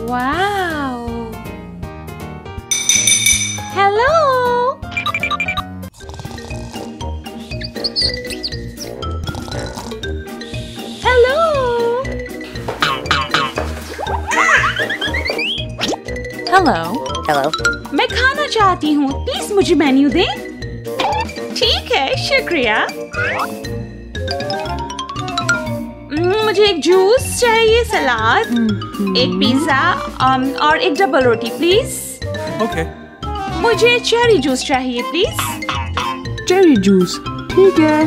Wow. Hello. Hello. Hello. Hello. मैं खाना चाहती हूँ, प्लीज मुझे मेन्यू दें। ठीक है, शुक्रिया। मुझे एक जूस चाहिए, सलाद, एक पिज्जा और एक डबल रोटी प्लीज। Okay. मुझे चेरी जूस चाहिए प्लीज। चेरी जूस, ठीक है।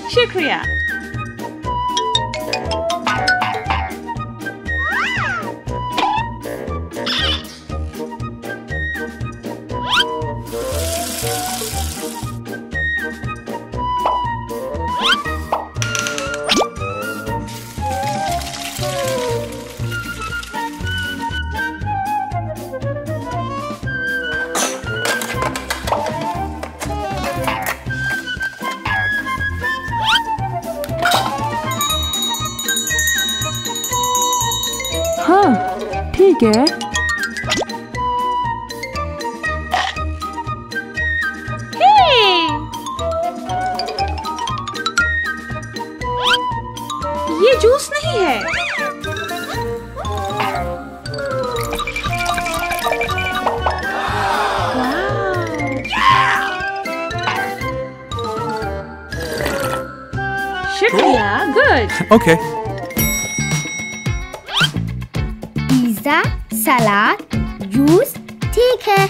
शुक्रिया। हाँ, ठीक है। Hey! ये जूस नहीं है। शुक्रिया, गुड। Okay. पिज्जा, सलाद, जूस, ठीक है।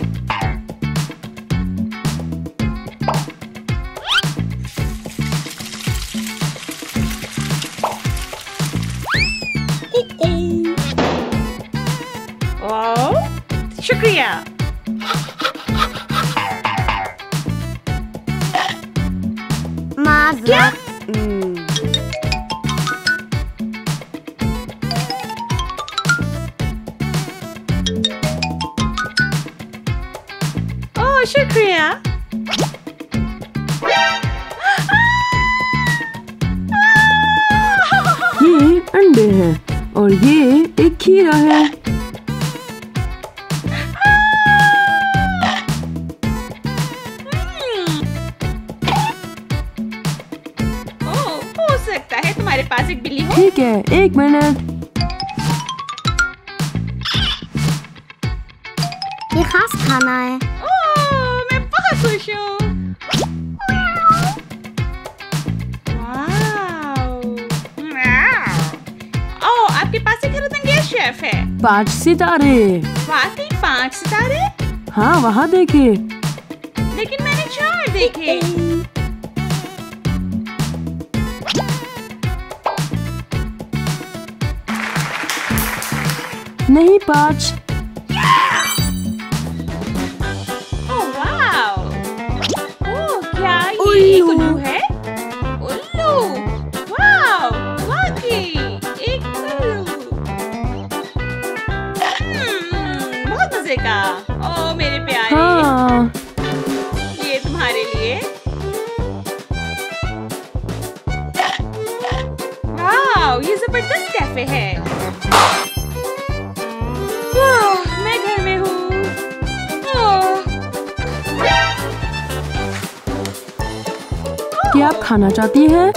ओह, शुक्रिया। माजरा। ओह, शुक्रिया। ये अंडे हैं और ये एक खीरा है। ओह, हो सकता है तुम्हारे पास एक बिल्ली हो। ठीक है, एक मिनट। ये खास खाना है। ओह, मैं बहुत खुश हूँ। ओह, आपके पास एक रंगीन शेफ है। 5 सितारे। वाकई 5 सितारे? हाँ, वहाँ देखे। लेकिन मैंने 4 देखे। नहीं, 5। ओह, वाओ। ओह, क्या ये उल्लू है? उल्लू। वाओ, वाकई एक उल्लू। बहुत मजे का। ओह, मेरे प्यारे। हाँ, ये तुम्हारे लिए। वाओ, ये जबरदस्त कैफे है। वाह, मैं घर में हूँ। ओह, क्या आप खाना चाहती हैं?